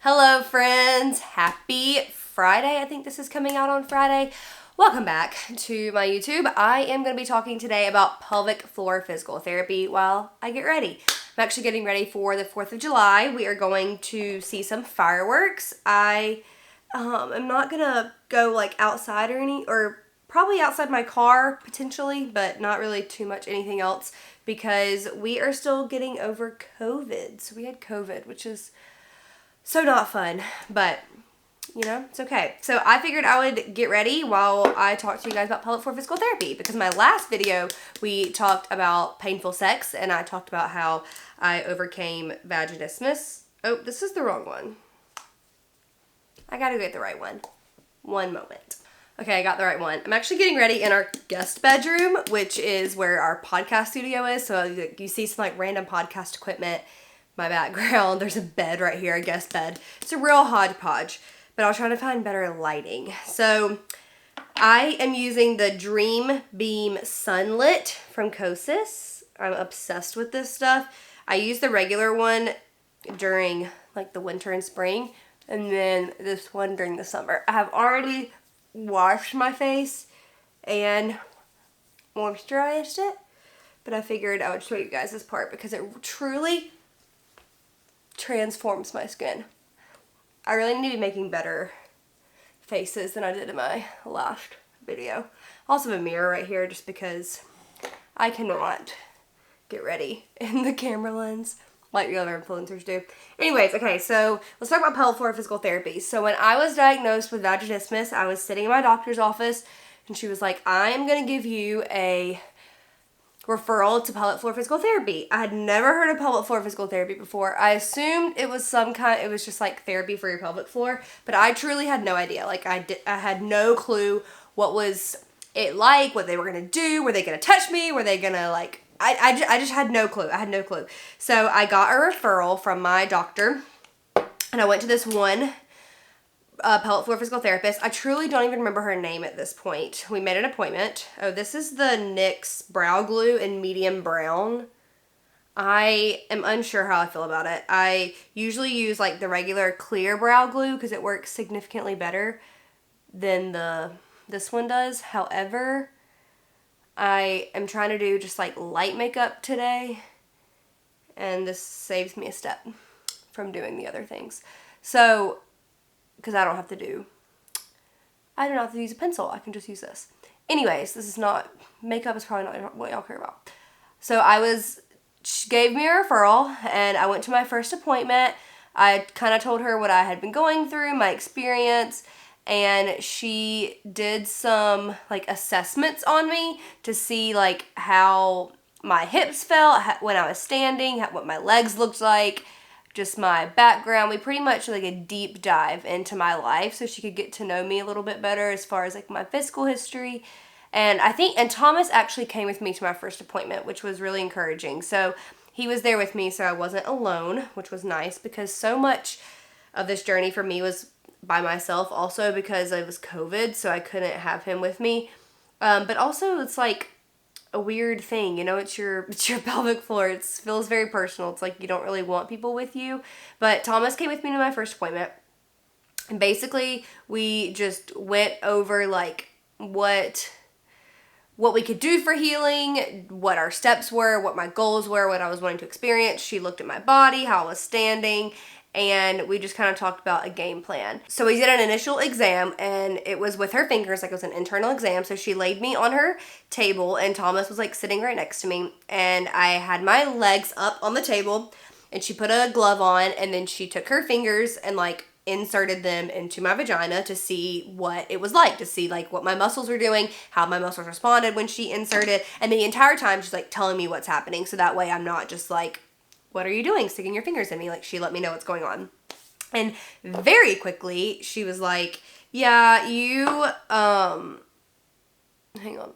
Hello friends, happy Friday. I think this is coming out on Friday. Welcome back to my YouTube. I am going to be talking today about pelvic floor physical therapy while I get ready. I'm actually getting ready for the 4th of July. We are going to see some fireworks. I am not going to go like outside or probably outside my car potentially, but not really too much anything else because we are still getting over COVID. So we had COVID, which is so not fun, but you know, it's okay. So I figured I would get ready while I talk to you guys about pelvic floor physical therapy because my last video we talked about painful sex and I talked about how I overcame vaginismus. Oh, this is the wrong one. I gotta get the right one. One moment. Okay, I got the right one. I'm actually getting ready in our guest bedroom, which is where our podcast studio is. So you see some like random podcast equipment. My background, there's a bed right here, a guest bed. It's a real hodgepodge, but I'll try to find better lighting. So I am using the Dream Beam Sunlit from Kosas. I'm obsessed with this stuff. I use the regular one during like the winter and spring, and then this one during the summer. I have already washed my face and moisturized it, but I figured I would show you guys this part because it truly transforms my skin. I really need to be making better faces than I did in my last video. I also have a mirror right here just because I cannot get ready in the camera lens like the other influencers do. Anyways, okay, so let's talk about pelvic floor physical therapy. So when I was diagnosed with vaginismus, I was sitting in my doctor's office and she was like, I am going to give you a referral to pelvic floor physical therapy. I had never heard of pelvic floor physical therapy before. I assumed it was it was just like therapy for your pelvic floor, but I truly had no idea. Like I had no clue what was it like, what they were going to do, were they going to touch me, were they going to like, I just had no clue. I had no clue. So I got a referral from my doctor and I went to this one pelvic floor physical therapist. I truly don't even remember her name at this point. We made an appointment. Oh, this is the NYX brow glue in medium brown. I am unsure how I feel about it. I usually use like the regular clear brow glue because it works significantly better than this one does. However, I am trying to do just like light makeup today and this saves me a step from doing the other things. So because I don't have to use a pencil. I can just use this. Anyways, makeup is probably not what y'all care about. So she gave me a referral and I went to my first appointment. I kind of told her what I had been going through, my experience, and she did some like assessments on me to see like how my hips felt when I was standing, what my legs looked like, just my background. We pretty much like a deep dive into my life so she could get to know me a little bit better as far as like my physical history. And Thomas actually came with me to my first appointment, which was really encouraging. So he was there with me so I wasn't alone, which was nice because so much of this journey for me was by myself also because it was COVID, so I couldn't have him with me. But also it's like a weird thing, you know, it's your pelvic floor. It feels very personal. It's like you don't really want people with you. But Thomas came with me to my first appointment. And basically we just went over like what we could do for healing, what our steps were, what my goals were, what I was wanting to experience. She looked at my body, how I was standing, and we just kind of talked about a game plan. So we did an initial exam and it was with her fingers, like it was an internal exam. So she laid me on her table and Thomas was like sitting right next to me and I had my legs up on the table and she put a glove on and then she took her fingers and like inserted them into my vagina to see what it was like, to see like what my muscles were doing, how my muscles responded when she inserted. And the entire time she's like telling me what's happening. So that way I'm not just like, what are you doing sticking your fingers in me? Like she let me know what's going on. And very quickly she was like, yeah, you hang on.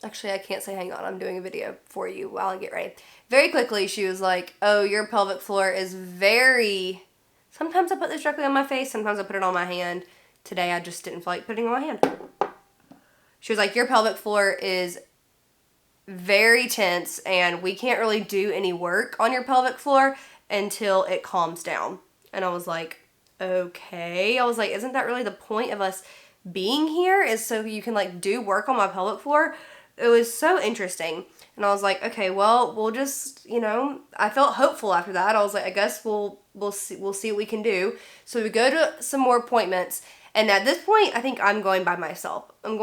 Actually, I can't say hang on. I'm doing a video for you while I get ready. Very quickly she was like, oh, your pelvic floor is very, sometimes I put this directly on my face, sometimes I put it on my hand. Today I just didn't feel like putting it on my hand. She was like, your pelvic floor is very tense and we can't really do any work on your pelvic floor until it calms down. And I was like, okay. I was like, isn't that really the point of us being here, is so you can like do work on my pelvic floor? It was so interesting. And I was like, okay, well, we'll just, I felt hopeful after that. I was like, I guess we'll see what we can do. So we go to some more appointments. And at this point, I think I'm going by myself. And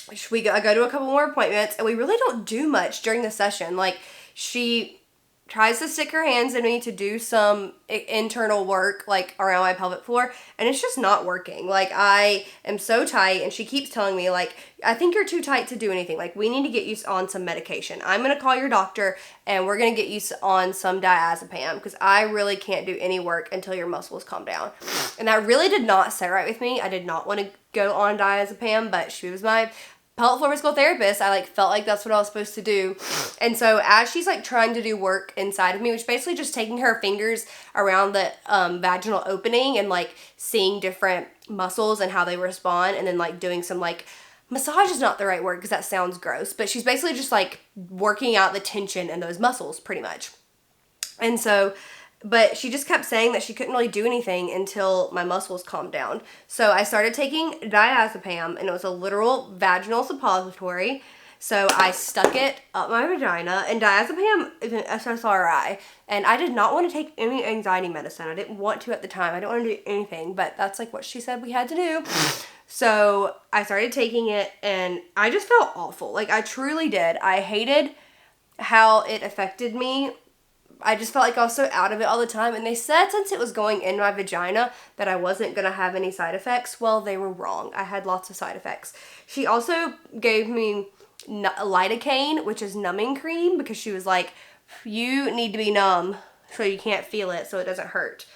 I go to a couple more appointments, and we really don't do much during the session. Like, she tries to stick her hands in me to do some internal work, like, around my pelvic floor, and it's just not working. Like, I am so tight, and she keeps telling me, like, I think you're too tight to do anything. Like, we need to get you on some medication. I'm going to call your doctor, and we're going to get you on some diazepam, because I really can't do any work until your muscles calm down. And that really did not sit right with me. I did not want to go on diazepam, but she was my pelvic floor physical therapist. I felt like that's what I was supposed to do. And so as she's trying to do work inside of me, which basically just taking her fingers around the vaginal opening and seeing different muscles and how they respond, and then doing some massage is not the right word because that sounds gross, but she's basically just working out the tension in those muscles pretty much. And so, but she just kept saying that she couldn't really do anything until my muscles calmed down. So I started taking diazepam, and it was a literal vaginal suppository. So I stuck it up my vagina, and diazepam is an SSRI. And I did not want to take any anxiety medicine. I didn't want to at the time. I didn't want to do anything, but that's what she said we had to do. So I started taking it, and I just felt awful. I truly did. I hated how it affected me. I just felt like I was so out of it all the time. And they said since it was going in my vagina that I wasn't going to have any side effects. Well, they were wrong. I had lots of side effects. She also gave me lidocaine, which is numbing cream, because she was like, you need to be numb so you can't feel it, so it doesn't hurt.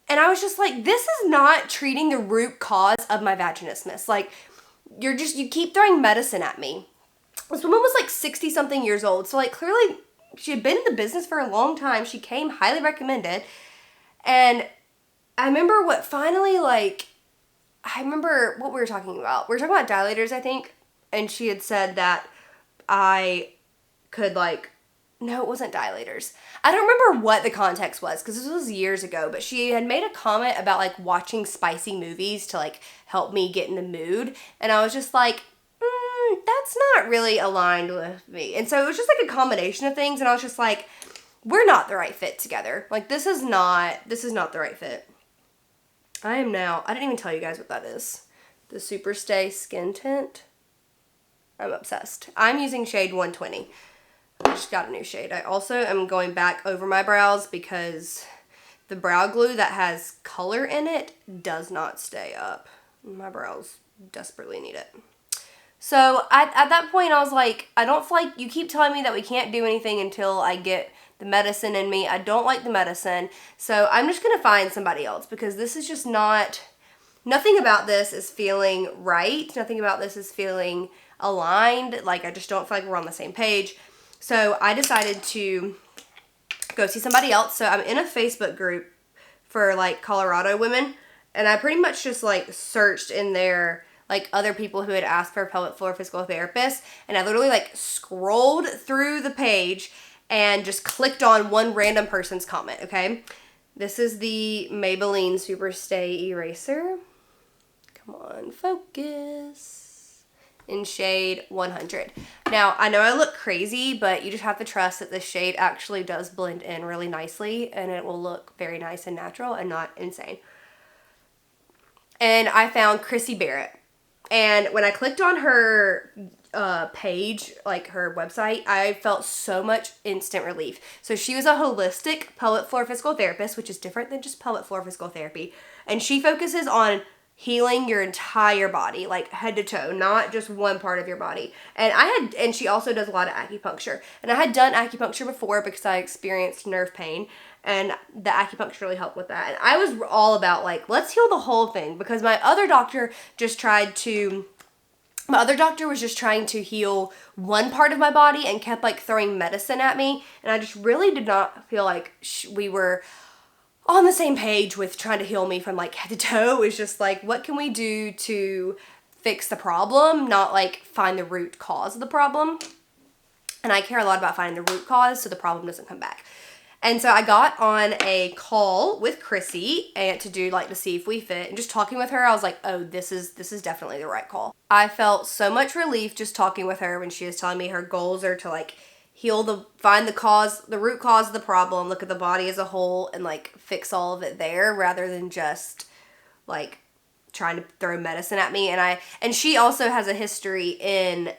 And I was just like, this is not treating the root cause of my vaginismus. You keep throwing medicine at me. This woman was 60 something years old. So clearly she had been in the business for a long time. She came highly recommended. And I remember what we were talking about. We were talking about dilators, I think. And she had said that I could no, it wasn't dilators. I don't remember what the context was because this was years ago, but she had made a comment about watching spicy movies to help me get in the mood. And I was just that's not really aligned with me. And so it was just a combination of things, and I was just we're not the right fit together. This is not the right fit. I didn't even tell you guys what that is. The Superstay Skin Tint. I'm obsessed. I'm using shade 120. I just got a new shade. I also am going back over my brows because the brow glue that has color in it does not stay up. My brows desperately need it. So at that point, I was I don't feel you keep telling me that we can't do anything until I get the medicine in me. I don't like the medicine. So I'm just going to find somebody else because this is just nothing about this is feeling right. Nothing about this is feeling aligned. I just don't feel we're on the same page. So I decided to go see somebody else. So I'm in a Facebook group for Colorado women, and I pretty much just searched in there other people who had asked for a pelvic floor physical therapist, and I literally scrolled through the page and just clicked on one random person's comment. Okay, this is the Maybelline Superstay Eraser. Come on, focus. In shade 100. Now, I know I look crazy, but you just have to trust that this shade actually does blend in really nicely, and it will look very nice and natural and not insane. And I found Chrissy Barrett. And when I clicked on her page, her website, I felt so much instant relief. So she was a holistic pelvic floor physical therapist, which is different than just pelvic floor physical therapy. And she focuses on healing your entire body, head to toe, not just one part of your body. And she also does a lot of acupuncture. And I had done acupuncture before because I experienced nerve pain, and the acupuncture really helped with that. And I was all about let's heal the whole thing, because my other doctor was just trying to heal one part of my body and kept throwing medicine at me. And I just really did not feel we were on the same page with trying to heal me from head to toe. It was just what can we do to fix the problem, not find the root cause of the problem. And I care a lot about finding the root cause so the problem doesn't come back. And so I got on a call with Chrissy and to do like to see if we fit, and just talking with her, I was like, oh, this is definitely the right call. I felt so much relief just talking with her when she was telling me her goals are to like find the root cause of the problem, look at the body as a whole, and like fix all of it there rather than just like trying to throw medicine at me. And she also has a history in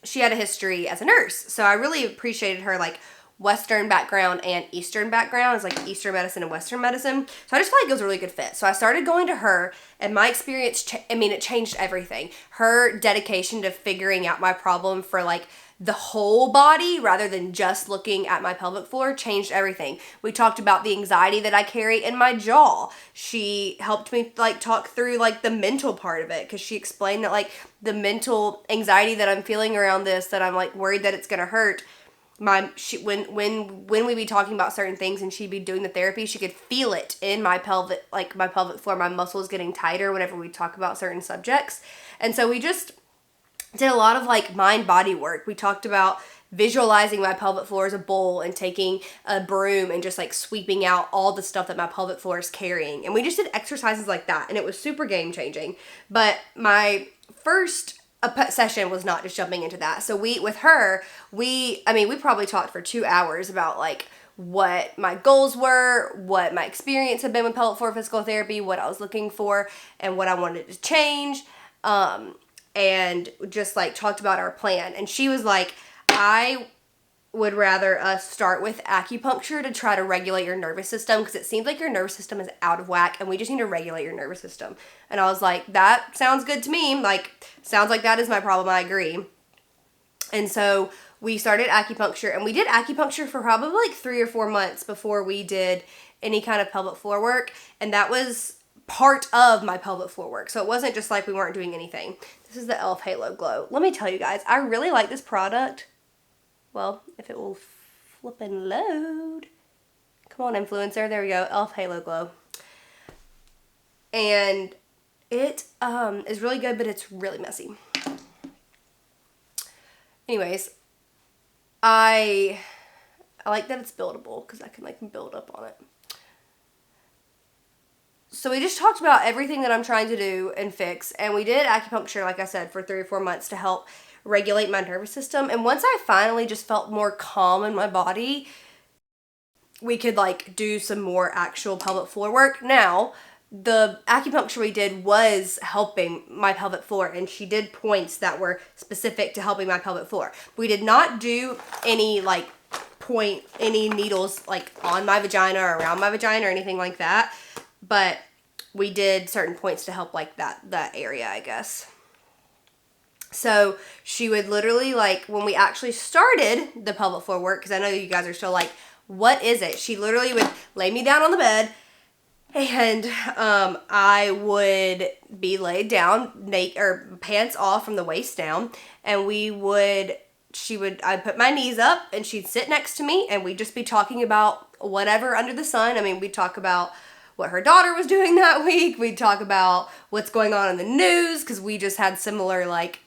she had a history as a nurse. So I really appreciated her like Western background and Eastern background. It's like Eastern medicine and Western medicine. So I just felt like it was a really good fit. So I started going to her, and my experience, it changed everything. Her dedication to figuring out my problem for like the whole body rather than just looking at my pelvic floor changed everything. We talked about the anxiety that I carry in my jaw. She helped me like talk through like the mental part of it, because she explained that like the mental anxiety that I'm feeling around this, that I'm like worried that it's gonna hurt. When we be talking about certain things and she'd be doing the therapy, she could feel it in my pelvic floor, my muscles getting tighter whenever we talk about certain subjects. And so we just did a lot of like mind body work. We talked about visualizing my pelvic floor as a bowl and taking a broom and just like sweeping out all the stuff that my pelvic floor is carrying. And we just did exercises like that, and it was super game changing. But my first session was not just jumping into that. So we probably talked for 2 hours about like what my goals were, what my experience had been with pelvic floor physical therapy, what I was looking for, and what I wanted to change. And just like talked about our plan. And she was like, I would rather us start with acupuncture to try to regulate your nervous system, because it seems like your nervous system is out of whack and we just need to regulate your nervous system. And I was like, that sounds good to me. Like, sounds like that is my problem. I agree. And so we started acupuncture, and we did acupuncture for probably like 3 or 4 months before we did any kind of pelvic floor work. And that was part of my pelvic floor work. So it wasn't just like we weren't doing anything. This is the e.l.f. Halo Glow. Let me tell you guys, I really like this product. Well, if it will flip and load. Come on, influencer. There we go. e.l.f. Halo Glow. And it is really good, but it's really messy. Anyways, I like that it's buildable, because I can like build up on it. So we just talked about everything that I'm trying to do and fix. And we did acupuncture, like I said, for 3 or 4 months to help regulate my nervous system. And once I finally just felt more calm in my body, we could like do some more actual pelvic floor work. Now, the acupuncture we did was helping my pelvic floor, and she did points that were specific to helping my pelvic floor. We did not do any any needles like on my vagina or around my vagina or anything like that. But we did certain points to help like that area, I guess. So she would literally like, when we actually started the pelvic floor work, because I know you guys are still like, what is it? She literally would lay me down on the bed, and I would be laid down, pants off from the waist down, and I'd put my knees up, and she'd sit next to me, and we'd just be talking about whatever under the sun. I mean, we'd talk about what her daughter was doing that week. We'd talk about what's going on in the news, because we just had similar like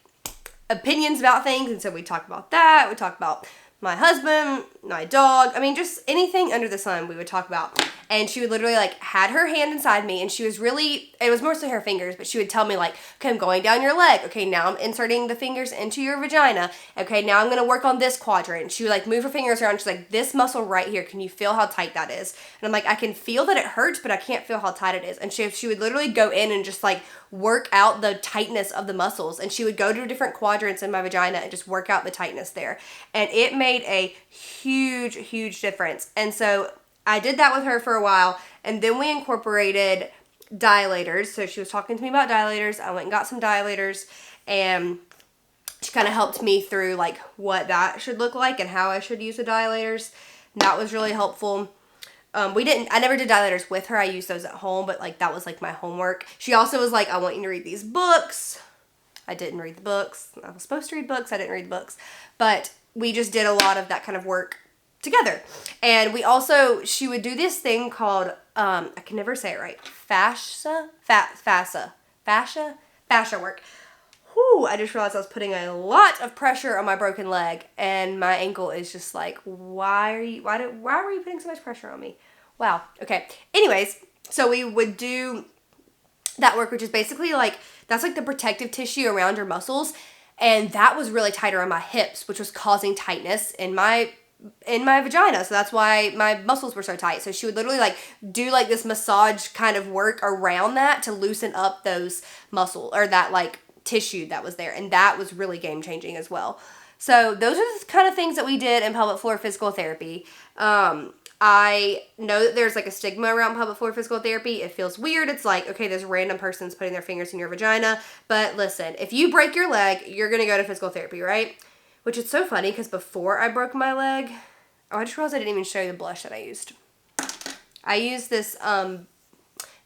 opinions about things. And so we talk about that. We talk about my husband, my dog. I mean, just anything under the sun we would talk about. And she would literally like had her hand inside me, and she was really, it was mostly her fingers, but she would tell me like, okay, I'm going down your leg. Okay, now I'm inserting the fingers into your vagina. Okay, now I'm going to work on this quadrant. And she would like move her fingers around. She's like, this muscle right here, can you feel how tight that is? And I'm like, I can feel that it hurts, but I can't feel how tight it is. And she would literally go in and just like work out the tightness of the muscles. And she would go to different quadrants in my vagina and just work out the tightness there. And it made a huge, huge difference. And so I did that with her for a while, and then we incorporated dilators. So she was talking to me about dilators. I went and got some dilators, and she kind of helped me through like what that should look like and how I should use the dilators. And that was really helpful. I never did dilators with her. I used those at home, but like that was like my homework. She also was like, I want you to read these books. I didn't read the books. I was supposed to read books. I didn't read the books, but we just did a lot of that kind of work together. And she would do this thing called, I can never say it right, fascia work. whew, I just realized I was putting a lot of pressure on my broken leg, and my ankle is just like, why were you putting so much pressure on me? Wow. Okay. Anyways, so we would do that work, which is basically like, that's like the protective tissue around your muscles. And that was really tight around my hips, which was causing tightness in my vagina. So that's why my muscles were so tight. So she would literally like do like this massage kind of work around that to loosen up those muscle or that like tissue that was there. And that was really game changing as well. So those are the kind of things that we did in pelvic floor physical therapy. I know that there's like a stigma around pelvic floor physical therapy. It feels weird. It's like, okay, this random person's putting their fingers in your vagina. But listen, if you break your leg, you're going to go to physical therapy, right? Which is so funny because before I broke my leg, oh, I just realized I didn't even show you the blush that I used. I used this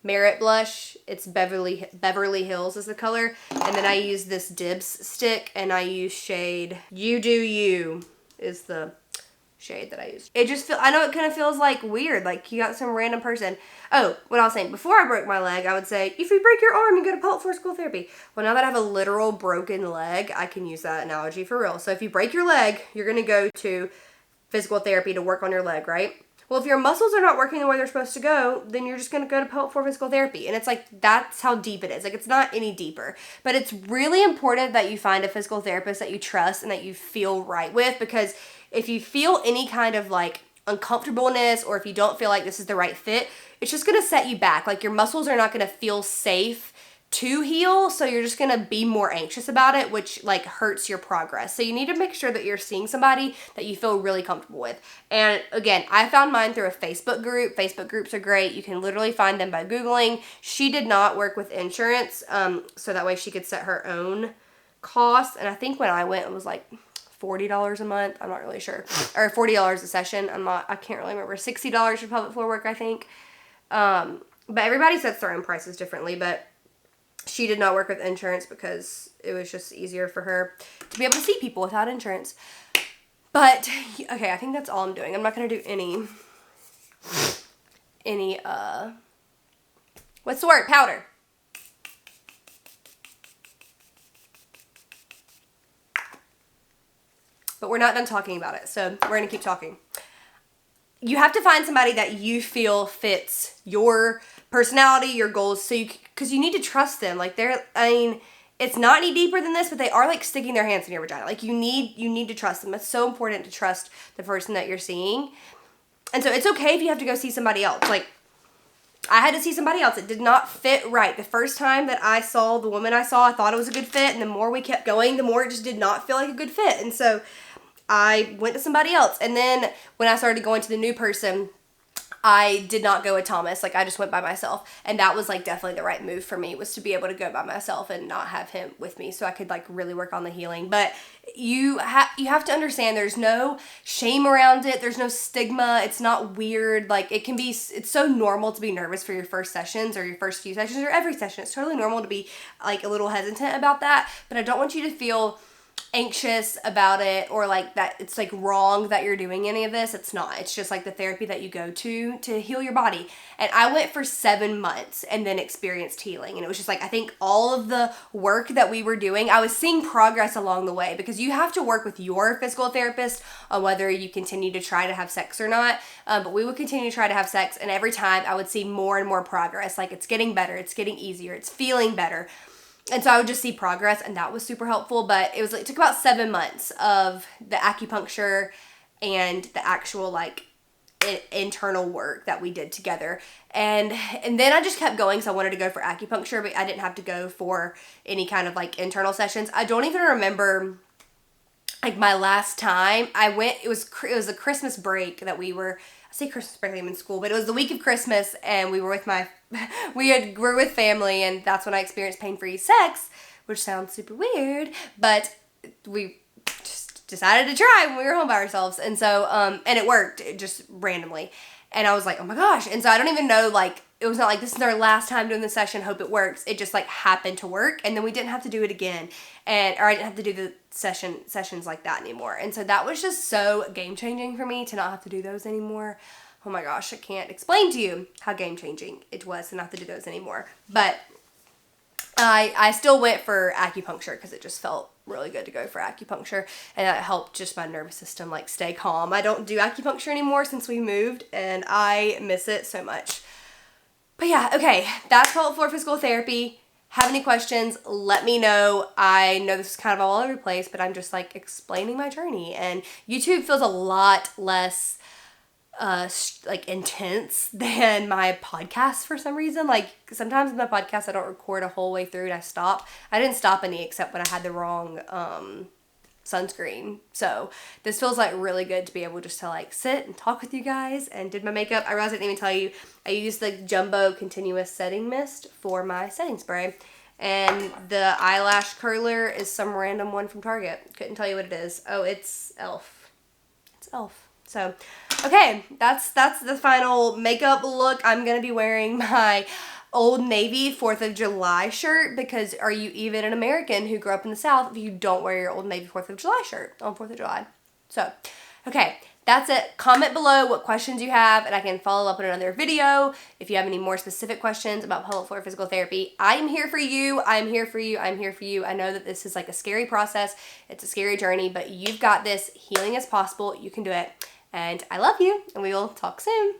Merit blush. It's Beverly Hills is the color. And then I used this Dibs stick, and I use shade You Do You is the shade that I used. It just I know it kind of feels like weird, like you got some random person. Oh, what I was saying, before I broke my leg, I would say, if you break your arm, you go to pelvic floor physical therapy. Well, now that I have a literal broken leg, I can use that analogy for real. So if you break your leg, you're going to go to physical therapy to work on your leg, right? Well, if your muscles are not working the way they're supposed to go, then you're just going to go to pelvic floor physical therapy. And it's like, that's how deep it is. Like, it's not any deeper. But it's really important that you find a physical therapist that you trust and that you feel right with, because if you feel any kind of like uncomfortableness, or if you don't feel like this is the right fit, it's just going to set you back. Like, your muscles are not going to feel safe to heal, so you're just going to be more anxious about it, which like hurts your progress. So you need to make sure that you're seeing somebody that you feel really comfortable with. And again, I found mine through a Facebook group. Facebook groups are great. You can literally find them by Googling. She did not work with insurance, so that way she could set her own costs. And I think when I went, it was like $40 a month. I'm not really sure. Or $40 a session. I can't really remember. $60 for pelvic floor work, I think. But everybody sets their own prices differently. But she did not work with insurance because it was just easier for her to be able to see people without insurance. But, okay, I think that's all I'm doing. I'm not going to do any, what's the word? Powder. But we're not done talking about it, so we're going to keep talking. You have to find somebody that you feel fits your personality, your goals, because you need to trust them. Like, it's not any deeper than this, but they are like sticking their hands in your vagina. Like, you need to trust them. It's so important to trust the person that you're seeing. And so it's okay if you have to go see somebody else. Like, I had to see somebody else. It did not fit right. The first time that I saw the woman I thought it was a good fit, and the more we kept going, the more it just did not feel like a good fit. And so I went to somebody else. And then when I started going to the new person, I did not go with Thomas. Like, I just went by myself. And that was like definitely the right move for me, was to be able to go by myself and not have him with me, so I could like really work on the healing. But you have to understand, there's no shame around it. There's no stigma. It's not weird. Like, it's so normal to be nervous for your first sessions or your first few sessions or every session. It's totally normal to be like a little hesitant about that. But I don't want you to feel anxious about it, or like that it's like wrong that you're doing any of this. It's not. It's just like the therapy that you go to heal your body. And I went for 7 months and then experienced healing. And it was just like, I think all of the work that we were doing, I was seeing progress along the way, because you have to work with your physical therapist on whether you continue to try to have sex or not. But we would continue to try to have sex, and every time I would see more and more progress. Like, it's getting better, it's getting easier, it's feeling better. And so I would just see progress, and that was super helpful. But it took about 7 months of the acupuncture and the actual like internal work that we did together. And then I just kept going, so I wanted to go for acupuncture, but I didn't have to go for any kind of like internal sessions. I don't even remember like my last time I went. It was a Christmas break that we were, I say Christmas break, I'm in school, but it was the week of Christmas, and we were with we're with family, and that's when I experienced pain-free sex, which sounds super weird, but we just decided to try when we were home by ourselves. And so, and it worked, just randomly. And I was like, oh my gosh. And so I don't even know, like, it was not like, this is our last time doing the session, hope it works. It just like happened to work, and then we didn't have to do it again. Or I didn't have to do the sessions like that anymore. And so that was just so game-changing for me to not have to do those anymore. Oh my gosh, I can't explain to you how game-changing it was to not have to do those anymore. But I still went for acupuncture because it just felt really good to go for acupuncture, and that helped just my nervous system like stay calm. I don't do acupuncture anymore since we moved, and I miss it so much. But yeah, okay, that's pelvic floor physical therapy. Have any questions, let me know. I know this is kind of all over the place, but I'm just like explaining my journey, and YouTube feels a lot less like intense than my podcast for some reason. Like sometimes in my podcast I don't record a whole way through and I stop. I didn't stop any except when I had the wrong sunscreen. So this feels like really good to be able just to like sit and talk with you guys. And did my makeup. I realized I didn't even tell you, I used the Jumbo Continuous Setting Mist for my setting spray. And the eyelash curler is some random one from Target. Couldn't tell you what it is. Oh, it's e.l.f. It's e.l.f. So, okay, that's the final makeup look. I'm going to be wearing my Old Navy 4th of July shirt because are you even an American who grew up in the South if you don't wear your Old Navy 4th of July shirt on 4th of July? So, okay, that's it. Comment below what questions you have and I can follow up in another video if you have any more specific questions about pelvic floor physical therapy. I'm here for you. I'm here for you. I'm here for you. I know that this is like a scary process. It's a scary journey, but you've got this. Healing is possible. You can do it. And I love you, and we will talk soon.